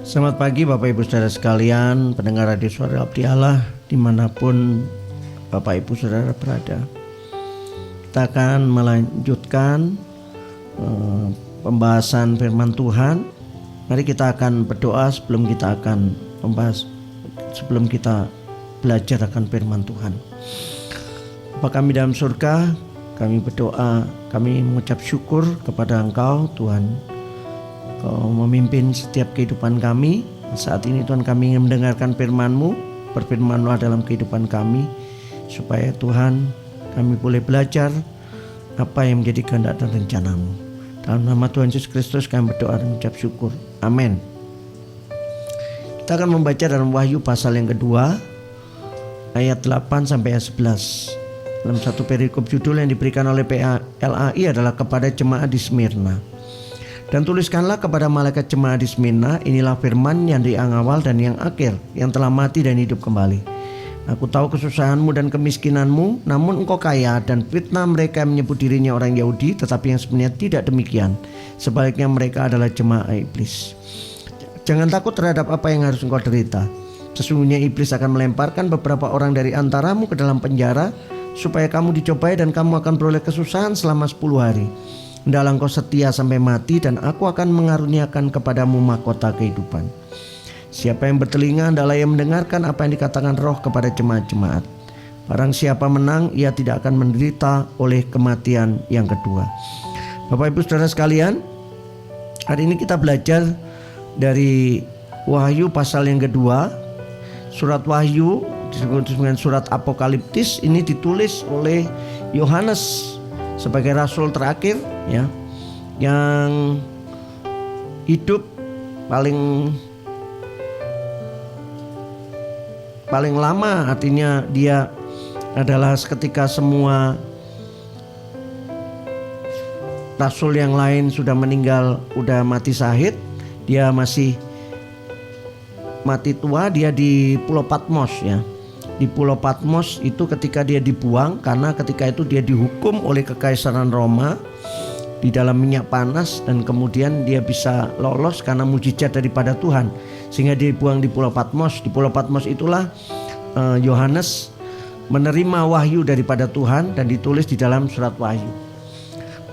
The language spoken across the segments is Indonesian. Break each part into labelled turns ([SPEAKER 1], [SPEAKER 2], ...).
[SPEAKER 1] Selamat pagi Bapak Ibu Saudara sekalian, pendengar radio Suara Abdi Allah dimanapun Bapak Ibu Saudara berada. Kita akan melanjutkan pembahasan firman Tuhan. Mari kita akan berdoa sebelum kita belajar akan firman Tuhan. Bapa kami dalam surga, kami berdoa, kami mengucap syukur kepada Engkau Tuhan. Kau memimpin setiap kehidupan kami. Saat ini Tuhan, kami ingin mendengarkan firman-Mu. Berfirman-Lah dalam kehidupan kami, supaya Tuhan kami boleh belajar apa yang menjadi kehendak dan rencana-Mu. Dalam nama Tuhan Yesus Kristus kami berdoa dan mengucap syukur. Amin. Kita akan membaca dalam Wahyu pasal yang kedua, ayat 8 sampai ayat 11. Dalam satu perikop judul yang diberikan oleh PLAI adalah kepada jemaat di Smyrna. Dan tuliskanlah kepada malaikat jemaat di Smyrna, inilah firman yang yang awal dan yang akhir, yang telah mati dan hidup kembali. Aku tahu kesusahanmu dan kemiskinanmu, namun engkau kaya, dan fitnah mereka yang menyebut dirinya orang Yahudi, tetapi yang sebenarnya tidak demikian. Sebaliknya mereka adalah jemaah iblis. Jangan takut terhadap apa yang harus engkau derita. Sesungguhnya iblis akan melemparkan beberapa orang dari antaramu ke dalam penjara, supaya kamu dicobai dan kamu akan beroleh kesusahan selama 10 hari. Hendaklah engkau setia sampai mati, dan aku akan mengaruniakan kepadamu mahkota kehidupan. Siapa yang bertelinga, hendaklah ia mendengarkan apa yang dikatakan Roh kepada jemaat-jemaat. Barang siapa menang, ia tidak akan menderita oleh kematian yang kedua. Bapak Ibu Saudara sekalian, hari ini kita belajar dari Wahyu pasal yang kedua. Surat Wahyu disebut dengan surat apokaliptis, ini ditulis oleh Yohanes sebagai rasul terakhir, ya, yang hidup paling lama. Artinya dia adalah ketika semua rasul yang lain sudah meninggal, sudah mati syahid, dia masih mati tua. Dia di Pulau Patmos, ya. Di Pulau Patmos itu ketika dia dibuang, karena ketika itu dia dihukum oleh Kekaisaran Roma di dalam minyak panas, dan kemudian dia bisa lolos karena mujizat daripada Tuhan, sehingga dia dibuang di Pulau Patmos. Di Pulau Patmos itulah Yohanes menerima wahyu daripada Tuhan dan ditulis di dalam surat Wahyu.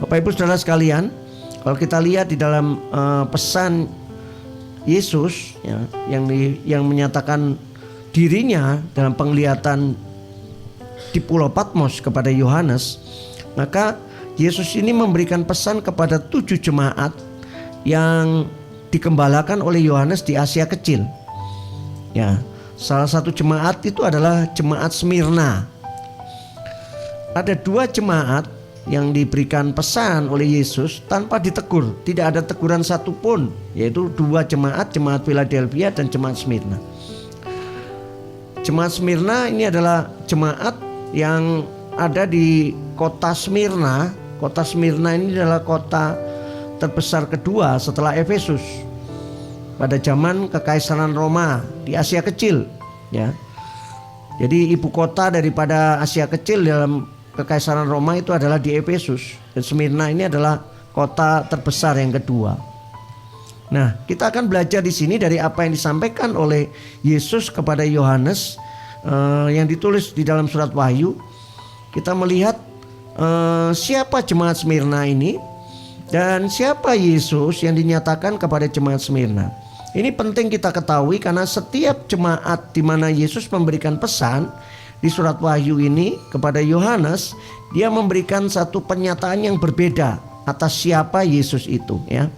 [SPEAKER 1] Bapak Ibu Saudara sekalian, kalau kita lihat di dalam pesan Yesus, ya, yang menyatakan dirinya dalam penglihatan di Pulau Patmos kepada Yohanes, maka Yesus ini memberikan pesan kepada 7 jemaat yang dikembalakan oleh Yohanes di Asia Kecil. Ya, salah satu jemaat itu adalah jemaat Smyrna. Ada 2 jemaat yang diberikan pesan oleh Yesus tanpa ditegur, tidak ada teguran satupun, yaitu 2 jemaat, jemaat Philadelphia dan jemaat Smyrna. Jemaat Smyrna ini adalah jemaat yang ada di kota Smyrna. Kota Smyrna ini adalah kota terbesar kedua setelah Efesus pada zaman Kekaisaran Roma di Asia Kecil, ya. Jadi ibu kota daripada Asia Kecil dalam Kekaisaran Roma itu adalah di Efesus, dan Smyrna ini adalah kota terbesar yang kedua. Nah, kita akan belajar di sini dari apa yang disampaikan oleh Yesus kepada Yohanes yang ditulis di dalam surat Wahyu. Kita melihat siapa jemaat Smyrna ini dan siapa Yesus yang dinyatakan kepada jemaat Smyrna. Ini penting kita ketahui, karena setiap jemaat di mana Yesus memberikan pesan di surat Wahyu ini kepada Yohanes, dia memberikan satu pernyataan yang berbeda atas siapa Yesus itu, ya.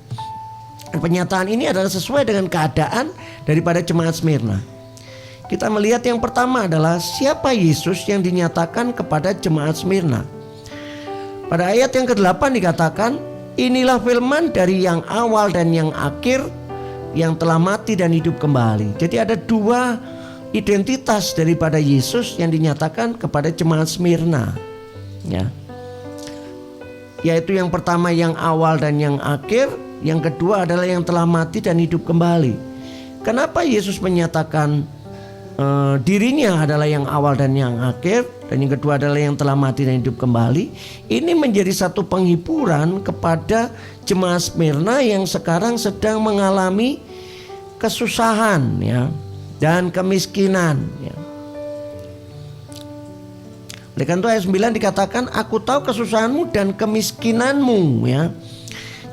[SPEAKER 1] Pernyataan ini adalah sesuai dengan keadaan daripada jemaat Smyrna. Kita melihat yang pertama adalah siapa Yesus yang dinyatakan kepada jemaat Smyrna. Pada ayat yang ke-8 dikatakan, inilah firman dari yang awal dan yang akhir, yang telah mati dan hidup kembali. Jadi ada 2 identitas daripada Yesus yang dinyatakan kepada jemaat Smyrna, ya. Yaitu yang pertama yang awal dan yang akhir, yang kedua adalah yang telah mati dan hidup kembali. Kenapa Yesus menyatakan dirinya adalah yang awal dan yang akhir, dan yang kedua adalah yang telah mati dan hidup kembali? Ini menjadi satu penghiburan kepada jemaat Smyrna yang sekarang sedang mengalami kesusahan ya dan kemiskinan ya. Oleh karena itu ayat 9 dikatakan, aku tahu kesusahanmu dan kemiskinanmu ya.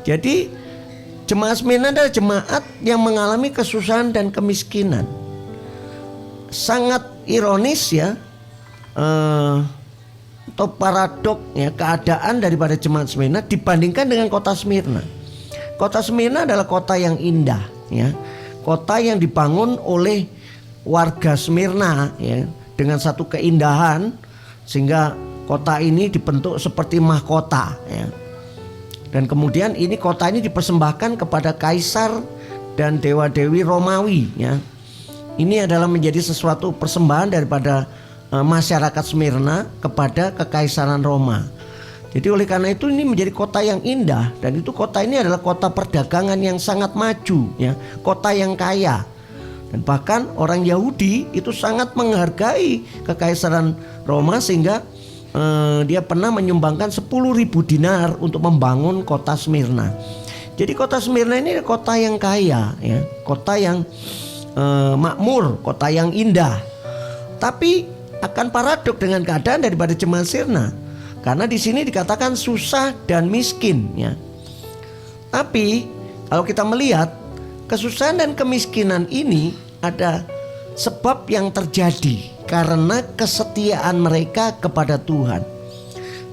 [SPEAKER 1] Jadi jemaat Smyrna adalah jemaat yang mengalami kesusahan dan kemiskinan. Sangat ironis ya, atau paradok ya, keadaan daripada jemaat Smyrna dibandingkan dengan kota Smyrna. Kota Smyrna adalah kota yang indah ya, kota yang dibangun oleh warga Smyrna ya, dengan satu keindahan sehingga kota ini dibentuk seperti mahkota ya. Dan kemudian kota ini dipersembahkan kepada kaisar dan dewa-dewi Romawi ya. Ini adalah menjadi sesuatu persembahan daripada masyarakat Smyrna kepada kekaisaran Roma. Jadi oleh karena itu ini menjadi kota yang indah, dan itu kota ini adalah kota perdagangan yang sangat maju ya, kota yang kaya. Dan bahkan orang Yahudi itu sangat menghargai kekaisaran Roma sehingga dia pernah menyumbangkan 10.000 dinar untuk membangun kota Smyrna. Jadi kota Smyrna ini kota yang kaya ya, kota yang makmur, kota yang indah. Tapi akan paradok dengan keadaan daripada jemaat Smyrna, karena di sini dikatakan susah dan miskin ya. Tapi kalau kita melihat kesusahan dan kemiskinan ini ada sebab yang terjadi karena kesetiaan mereka kepada Tuhan.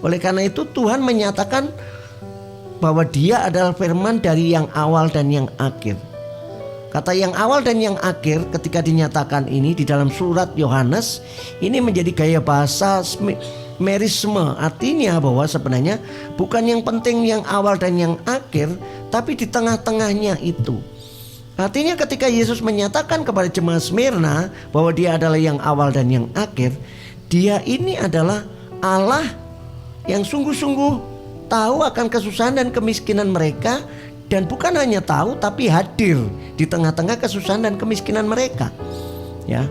[SPEAKER 1] Oleh karena itu Tuhan menyatakan bahwa Dia adalah firman dari yang awal dan yang akhir. Kata yang awal dan yang akhir ketika dinyatakan ini di dalam surat Yohanes, ini menjadi gaya bahasa merisme. Artinya bahwa sebenarnya bukan yang penting yang awal dan yang akhir, tapi di tengah-tengahnya itu. Artinya ketika Yesus menyatakan kepada jemaat Smyrna bahwa Dia adalah yang awal dan yang akhir, Dia ini adalah Allah yang sungguh-sungguh tahu akan kesusahan dan kemiskinan mereka, dan bukan hanya tahu tapi hadir di tengah-tengah kesusahan dan kemiskinan mereka. Ya.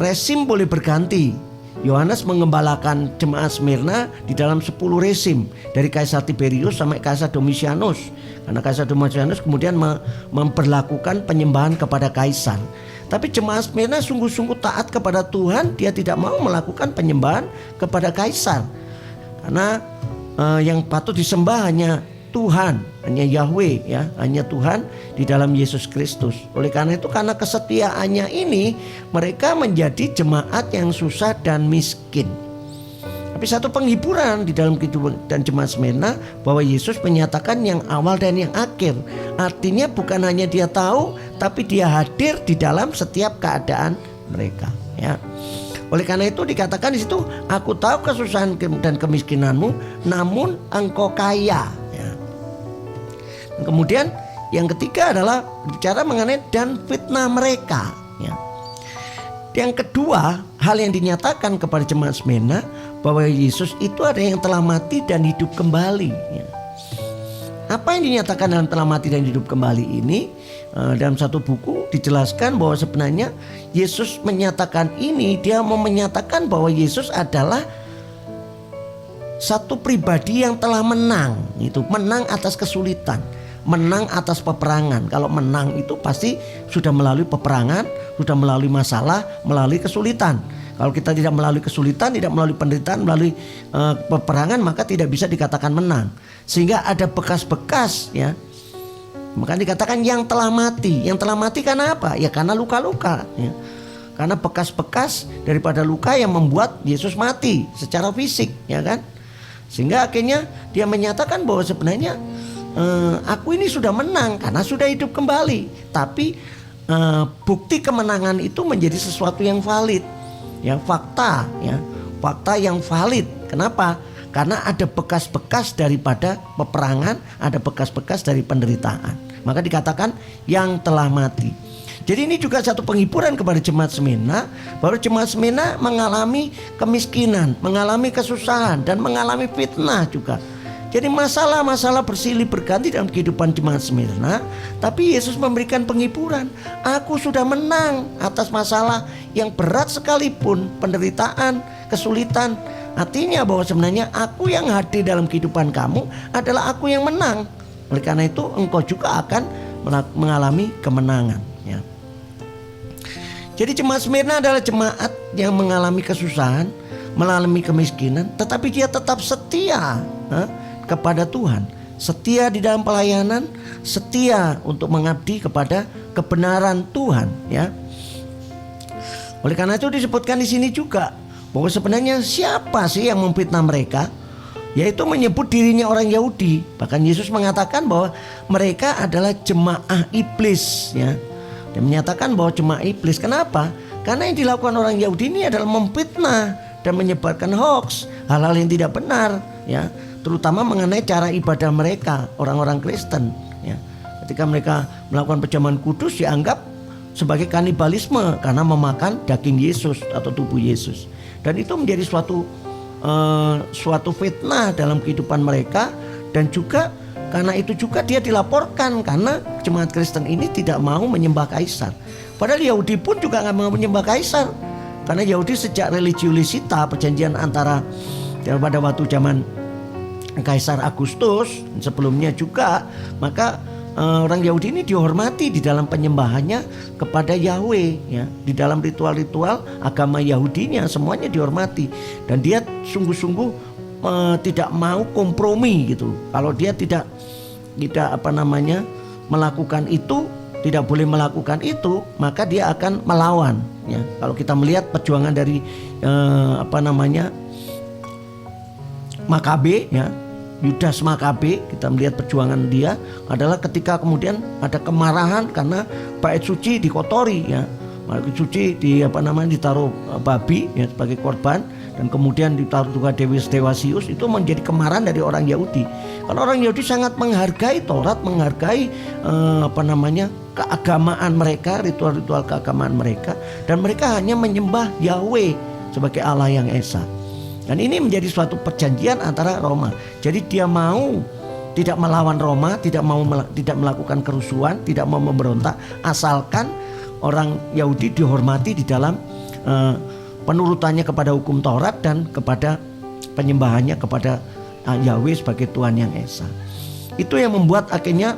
[SPEAKER 1] Resim boleh berganti. Yohanes mengembalakan jemaat Smyrna di dalam 10 resim dari Kaisar Tiberius sampai Kaisar Domitianus. Karena Kaisar Domitianus kemudian memperlakukan penyembahan kepada kaisar. Tapi jemaat Smyrna sungguh-sungguh taat kepada Tuhan, dia tidak mau melakukan penyembahan kepada kaisar. Karena yang patut disembah hanya Tuhan, hanya Yahweh ya, hanya Tuhan di dalam Yesus Kristus. Oleh karena itu, karena kesetiaannya ini, mereka menjadi jemaat yang susah dan miskin. Tapi satu penghiburan di dalam kehidupan dan jemaat Smyrna bahwa Yesus menyatakan yang awal dan yang akhir. Artinya bukan hanya Dia tahu, tapi Dia hadir di dalam setiap keadaan mereka ya. Oleh karena itu dikatakan di situ, aku tahu kesusahan dan kemiskinanmu, namun engkau kaya. Kemudian yang ketiga adalah bicara mengenai dan fitnah mereka ya. Yang kedua, hal yang dinyatakan kepada jemaat Smyrna bahwa Yesus itu ada yang telah mati dan hidup kembali ya. Apa yang dinyatakan dalam telah mati dan hidup kembali ini, dalam satu buku dijelaskan bahwa sebenarnya Yesus menyatakan ini, Dia mau menyatakan bahwa Yesus adalah satu pribadi yang telah menang, itu menang atas kesulitan, menang atas peperangan. Kalau menang itu pasti sudah melalui peperangan, sudah melalui masalah, melalui kesulitan. Kalau kita tidak melalui kesulitan, tidak melalui penderitaan, melalui peperangan, maka tidak bisa dikatakan menang. Sehingga ada bekas-bekas ya. Maka dikatakan yang telah mati. Yang telah mati karena apa? Ya karena luka-luka ya. Karena bekas-bekas daripada luka yang membuat Yesus mati secara fisik ya kan. Sehingga akhirnya Dia menyatakan bahwa sebenarnya aku ini sudah menang karena sudah hidup kembali. Tapi bukti kemenangan itu menjadi sesuatu yang valid ya, fakta ya, fakta yang valid. Kenapa? Karena ada bekas-bekas daripada peperangan, ada bekas-bekas dari penderitaan. Maka dikatakan yang telah mati. Jadi ini juga satu penghiburan kepada jemaat Smyrna, bahwa jemaat Smyrna mengalami kemiskinan, mengalami kesusahan, dan mengalami fitnah juga. Jadi masalah-masalah bersilih berganti dalam kehidupan jemaat Smyrna, tapi Yesus memberikan penghiburan. Aku sudah menang atas masalah yang berat sekalipun, penderitaan, kesulitan. Artinya bahwa sebenarnya aku yang hadir dalam kehidupan kamu adalah aku yang menang. Oleh karena itu engkau juga akan mengalami kemenangan ya. Jadi jemaat Smyrna adalah jemaat yang mengalami kesusahan, mengalami kemiskinan, tetapi dia tetap setia kepada Tuhan, setia di dalam pelayanan, setia untuk mengabdi kepada kebenaran Tuhan, ya. Oleh karena itu disebutkan di sini juga bahwa sebenarnya siapa sih yang memfitnah mereka? Yaitu menyebut dirinya orang Yahudi. Bahkan Yesus mengatakan bahwa mereka adalah jemaah iblis, ya. Dan menyatakan bahwa jemaah iblis. Kenapa? Karena yang dilakukan orang Yahudi ini adalah memfitnah dan menyebarkan hoax, hal-hal yang tidak benar, ya. Terutama mengenai cara ibadah mereka, orang-orang Kristen, ya. Ketika mereka melakukan perjamuan kudus dianggap sebagai kanibalisme karena memakan daging Yesus atau tubuh Yesus. Dan itu menjadi suatu fitnah dalam kehidupan mereka. Dan juga karena itu juga dia dilaporkan karena jemaat Kristen ini tidak mau menyembah kaisar. Padahal Yahudi pun juga gak mau menyembah kaisar, karena Yahudi sejak religiusita, perjanjian antara pada waktu zaman Kaisar Agustus sebelumnya juga, maka orang Yahudi ini dihormati di dalam penyembahannya kepada Yahweh, ya. Di dalam ritual-ritual agama Yahudinya semuanya dihormati, dan dia sungguh-sungguh tidak mau kompromi gitu. Kalau dia tidak melakukan itu, tidak boleh melakukan itu, maka dia akan melawan, ya. Kalau kita melihat perjuangan dari Makabe, ya, Yudas Makabe, kita melihat perjuangan dia adalah ketika kemudian ada kemarahan karena bait suci dikotori, ya. Bait suci ditaruh babi, ya, sebagai korban, dan kemudian ditaruh juga Dewasius. Itu menjadi kemarahan dari orang Yahudi. Karena orang Yahudi sangat menghargai Taurat, menghargai keagamaan mereka, ritual-ritual keagamaan mereka, dan mereka hanya menyembah Yahweh sebagai Allah yang esa. Dan ini menjadi suatu perjanjian antara Roma. Jadi dia mau tidak melawan Roma, tidak melakukan kerusuhan, tidak mau memberontak, asalkan orang Yahudi dihormati di dalam penurutannya kepada hukum Taurat dan kepada penyembahannya kepada Yahweh sebagai Tuhan yang esa. Itu yang membuat akhirnya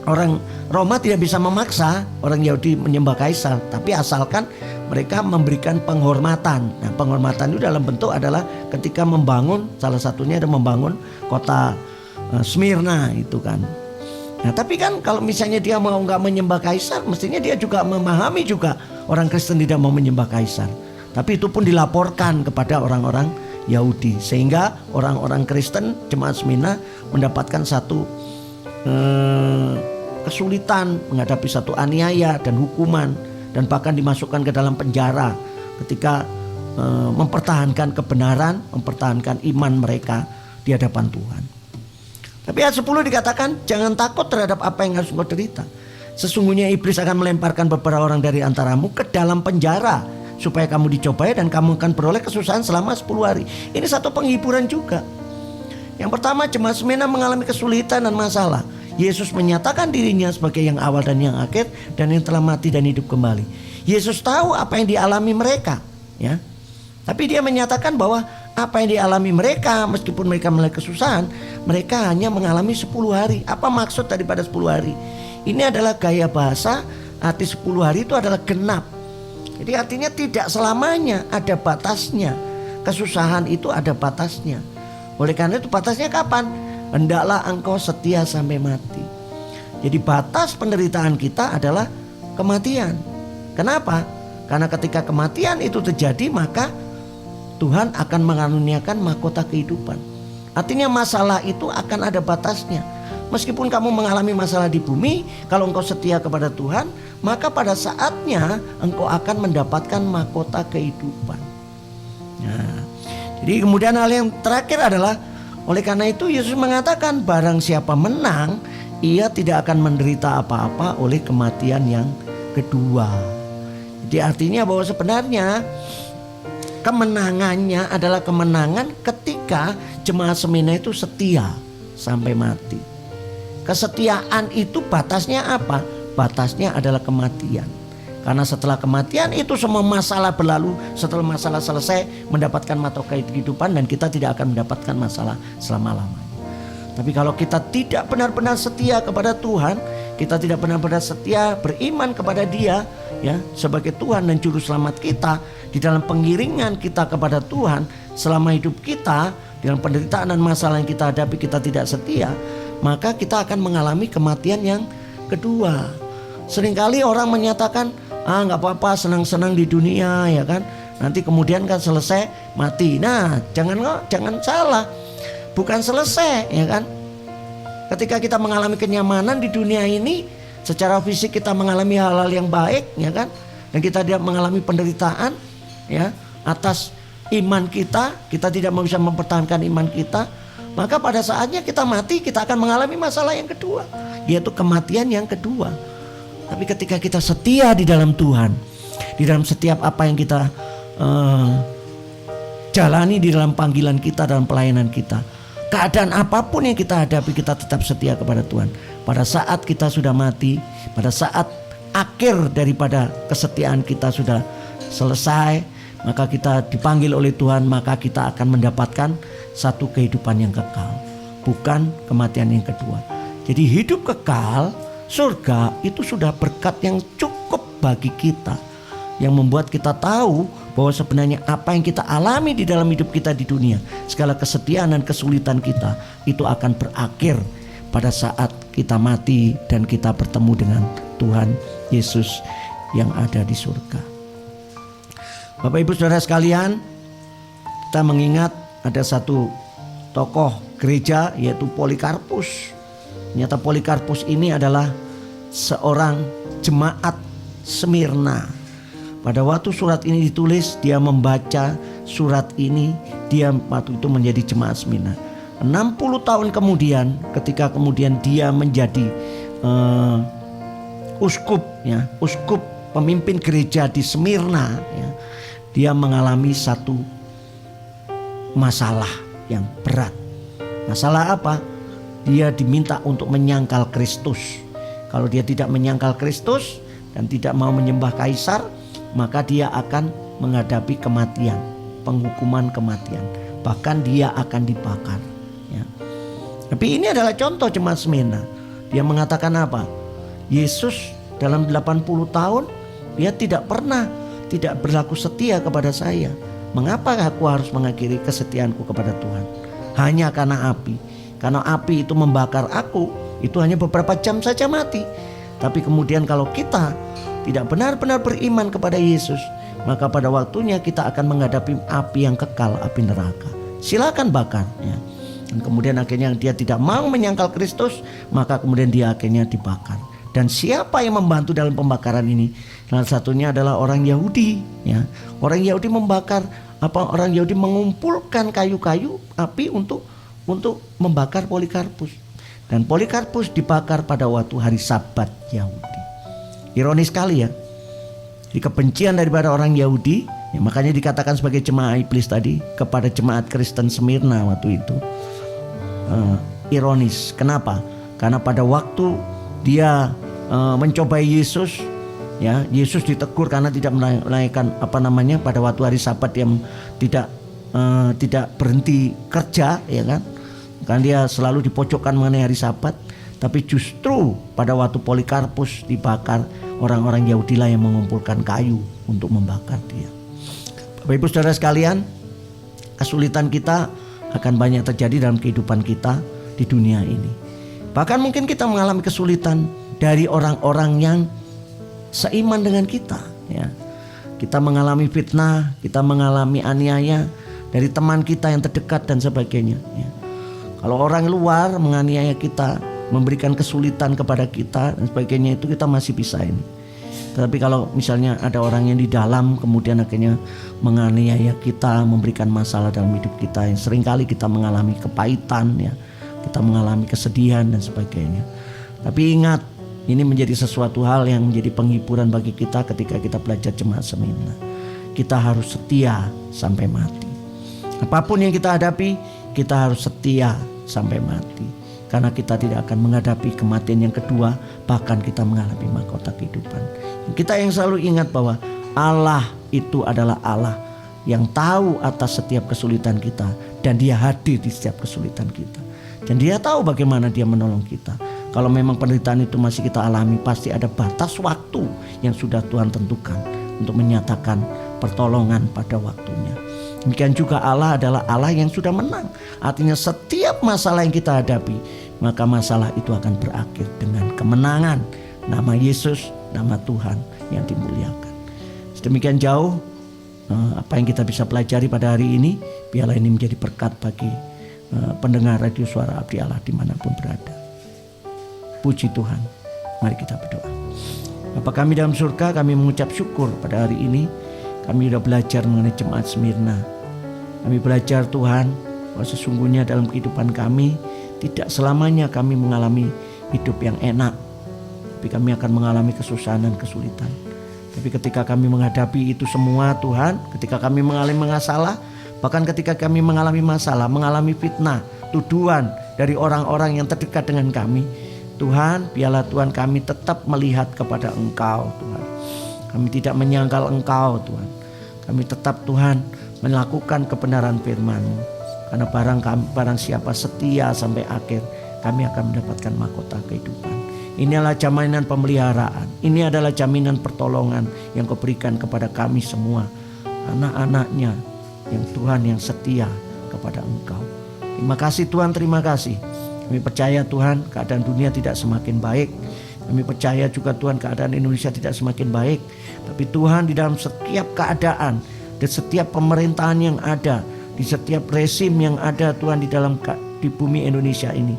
[SPEAKER 1] orang Roma tidak bisa memaksa orang Yahudi menyembah kaisar, tapi asalkan mereka memberikan penghormatan. Nah, penghormatan itu dalam bentuk adalah ketika membangun, salah satunya ada membangun kota Smyrna itu kan. Nah, tapi kan kalau misalnya dia mau nggak menyembah kaisar, mestinya dia juga memahami juga orang Kristen tidak mau menyembah kaisar. Tapi itu pun dilaporkan kepada orang-orang Yahudi, sehingga orang-orang Kristen jemaat Smyrna mendapatkan satu kesulitan menghadapi satu aniaya dan hukuman, dan bahkan dimasukkan ke dalam penjara ketika mempertahankan kebenaran, mempertahankan iman mereka di hadapan Tuhan. Tapi ayat 10 dikatakan, jangan takut terhadap apa yang harus engkau derita. Sesungguhnya iblis akan melemparkan beberapa orang dari antaramu ke dalam penjara, supaya kamu dicobai dan kamu akan beroleh kesusahan selama 10 hari. Ini satu penghiburan juga. Yang pertama, jemaat Smyrna mengalami kesulitan dan masalah. Yesus menyatakan dirinya sebagai yang awal dan yang akhir, dan yang telah mati dan hidup kembali. Yesus tahu apa yang dialami mereka, ya. Tapi dia menyatakan bahwa apa yang dialami mereka, meskipun mereka mengalami kesusahan, mereka hanya mengalami 10 hari. Apa maksud daripada 10 hari? Ini adalah gaya bahasa, arti 10 hari itu adalah genap. Jadi artinya tidak selamanya, ada batasnya. Kesusahan itu ada batasnya. Oleh karena itu batasnya kapan? Hendaklah engkau setia sampai mati. Jadi batas penderitaan kita adalah kematian. Kenapa? Karena ketika kematian itu terjadi, maka Tuhan akan mengaruniakan mahkota kehidupan. Artinya masalah itu akan ada batasnya. Meskipun kamu mengalami masalah di bumi, kalau engkau setia kepada Tuhan, maka pada saatnya engkau akan mendapatkan mahkota kehidupan. Nah, jadi kemudian hal yang terakhir adalah, oleh karena itu Yesus mengatakan, barang siapa menang, ia tidak akan menderita apa-apa oleh kematian yang kedua. Jadi artinya bahwa sebenarnya kemenangannya adalah kemenangan ketika jemaat Smyrna itu setia sampai mati. Kesetiaan itu batasnya apa? Batasnya adalah kematian. Karena setelah kematian itu semua masalah berlalu. Setelah masalah selesai, mendapatkan mahkota kehidupan, dan kita tidak akan mendapatkan masalah selama-lamanya. Tapi kalau kita tidak benar-benar setia kepada Tuhan, kita tidak benar-benar setia beriman kepada Dia ya sebagai Tuhan dan juru selamat kita, di dalam pengiringan kita kepada Tuhan selama hidup kita, dalam penderitaan dan masalah yang kita hadapi kita tidak setia, maka kita akan mengalami kematian yang kedua. Seringkali orang menyatakan, nggak apa-apa, senang-senang di dunia ya kan, nanti kemudian kan selesai mati. Nah, jangan salah, bukan selesai ya kan. Ketika kita mengalami kenyamanan di dunia ini, secara fisik kita mengalami hal-hal yang baik ya kan, dan kita tidak mengalami penderitaan ya atas iman kita tidak bisa mempertahankan iman kita, maka pada saatnya kita mati, kita akan mengalami masalah yang kedua, yaitu kematian yang kedua. Tapi ketika kita setia di dalam Tuhan, di dalam setiap apa yang kita jalani di dalam panggilan kita, dalam pelayanan kita, keadaan apapun yang kita hadapi, kita tetap setia kepada Tuhan. Pada saat kita sudah mati, pada saat akhir daripada kesetiaan kita sudah selesai, maka kita dipanggil oleh Tuhan, maka kita akan mendapatkan satu kehidupan yang kekal, bukan kematian yang kedua. Jadi hidup kekal, surga itu sudah berkat yang cukup bagi kita, yang membuat kita tahu bahwa sebenarnya apa yang kita alami di dalam hidup kita di dunia, segala kesetiaan dan kesulitan kita, itu akan berakhir pada saat kita mati dan kita bertemu dengan Tuhan Yesus yang ada di surga. Bapak Ibu Saudara sekalian, kita mengingat ada satu tokoh gereja yaitu Polikarpus. Ternyata Polikarpus ini adalah seorang jemaat Smyrna. Pada waktu surat ini ditulis, dia membaca surat ini, dia waktu itu menjadi jemaat Smyrna. 60 tahun kemudian, ketika kemudian dia menjadi uskup pemimpin gereja di Smyrna ya, dia mengalami satu masalah yang berat. Masalah apa? Dia diminta untuk menyangkal Kristus. Kalau dia tidak menyangkal Kristus dan tidak mau menyembah kaisar, maka dia akan menghadapi kematian, penghukuman kematian. Bahkan dia akan dibakar ya. Tapi ini adalah contoh jemaat Smyrna. Dia mengatakan apa? Yesus dalam 80 tahun dia tidak berlaku setia kepada saya. Mengapa aku harus mengakhiri kesetiaanku kepada Tuhan? Hanya karena api. Karena api itu membakar aku, itu hanya beberapa jam saja mati. Tapi kemudian kalau kita tidak benar-benar beriman kepada Yesus, maka pada waktunya kita akan menghadapi api yang kekal, api neraka. Silakan bakar ya. Dan kemudian akhirnya dia tidak mau menyangkal Kristus, maka kemudian dia akhirnya dibakar. Dan siapa yang membantu dalam pembakaran ini? Salah satunya adalah orang Yahudi ya. Orang Yahudi orang Yahudi mengumpulkan kayu-kayu api untuk membakar Polikarpus. Dan Polikarpus dibakar pada waktu hari Sabat Yahudi. Ironis sekali ya. Di kebencian daripada orang Yahudi ya, makanya dikatakan sebagai jemaat iblis tadi kepada jemaat Kristen Smyrna waktu itu. Ironis. Kenapa? Karena pada waktu dia mencobai Yesus ya, Yesus ditegur karena tidak menaikkan pada waktu hari Sabat dia tidak berhenti kerja ya kan. Kan dia selalu dipojokkan mengenai hari Sabat. Tapi justru pada waktu Polikarpus dibakar, orang-orang Yahudi lah yang mengumpulkan kayu untuk membakar dia. Bapak Ibu Saudara sekalian, kesulitan kita akan banyak terjadi dalam kehidupan kita di dunia ini. Bahkan mungkin kita mengalami kesulitan dari orang-orang yang seiman dengan kita ya. Kita mengalami fitnah, kita mengalami aniaya dari teman kita yang terdekat dan sebagainya ya. Kalau orang luar menganiaya kita, memberikan kesulitan kepada kita dan sebagainya, itu kita masih bisa ini. Tetapi kalau misalnya ada orang yang di dalam kemudian akhirnya menganiaya kita, memberikan masalah dalam hidup kita, yang seringkali kita mengalami kepahitan ya, kita mengalami kesedihan dan sebagainya. Tapi ingat, ini menjadi sesuatu hal yang menjadi penghiburan bagi kita ketika kita belajar jemaat Smyrna. Kita harus setia sampai mati. Apapun yang kita hadapi, kita harus setia sampai mati. Karena kita tidak akan menghadapi kematian yang kedua, bahkan kita mengalami mahkota kehidupan. Kita yang selalu ingat bahwa Allah itu adalah Allah yang tahu atas setiap kesulitan kita, dan Dia hadir di setiap kesulitan kita. Dan Dia tahu bagaimana Dia menolong kita. Kalau memang penderitaan itu masih kita alami, pasti ada batas waktu yang sudah Tuhan tentukan untuk menyatakan pertolongan pada waktunya. Demikian juga Allah adalah Allah yang sudah menang. Artinya setiap masalah yang kita hadapi, maka masalah itu akan berakhir dengan kemenangan. Nama Yesus, nama Tuhan yang dimuliakan. Sedemikian jauh apa yang kita bisa pelajari pada hari ini. Biarlah ini menjadi berkat bagi pendengar radio Suara Abdi Allah dimanapun berada. Puji Tuhan. Mari kita berdoa. Bapa kami dalam surga, kami mengucap syukur pada hari ini. Kami sudah belajar mengenai jemaat Smyrna. Kami belajar Tuhan bahwa sesungguhnya dalam kehidupan kami tidak selamanya kami mengalami hidup yang enak, tapi kami akan mengalami kesusahan dan kesulitan. Tapi ketika kami menghadapi itu semua Tuhan, ketika kami mengalami masalah, bahkan ketika kami mengalami masalah, mengalami fitnah, tuduhan dari orang-orang yang terdekat dengan kami, Tuhan, biarlah Tuhan kami tetap melihat kepada Engkau Tuhan. Kami tidak menyangkal Engkau Tuhan. Kami tetap Tuhan melakukan kebenaran firman-Mu. Karena barang siapa setia sampai akhir, kami akan mendapatkan mahkota kehidupan. Ini adalah jaminan pemeliharaan. Ini adalah jaminan pertolongan yang Kau berikan kepada kami semua, anak-anaknya yang Tuhan yang setia kepada Engkau. Terima kasih Tuhan, terima kasih. Kami percaya Tuhan keadaan dunia tidak semakin baik. Kami percaya juga Tuhan keadaan Indonesia tidak semakin baik. Tapi Tuhan di dalam setiap keadaan, di setiap pemerintahan yang ada, di setiap resim yang ada Tuhan di bumi Indonesia ini,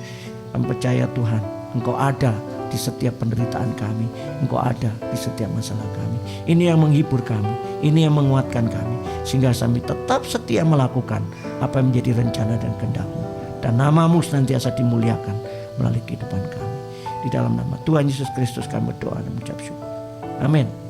[SPEAKER 1] kami percaya Tuhan Engkau ada di setiap penderitaan kami. Engkau ada di setiap masalah kami. Ini yang menghibur kami, ini yang menguatkan kami, sehingga kami tetap setia melakukan apa yang menjadi rencana dan kehendak-Mu. Dan nama-Mu senantiasa dimuliakan melalui kehidupan kami. Di dalam nama Tuhan Yesus Kristus kami berdoa dan mengucap syukur. Amin.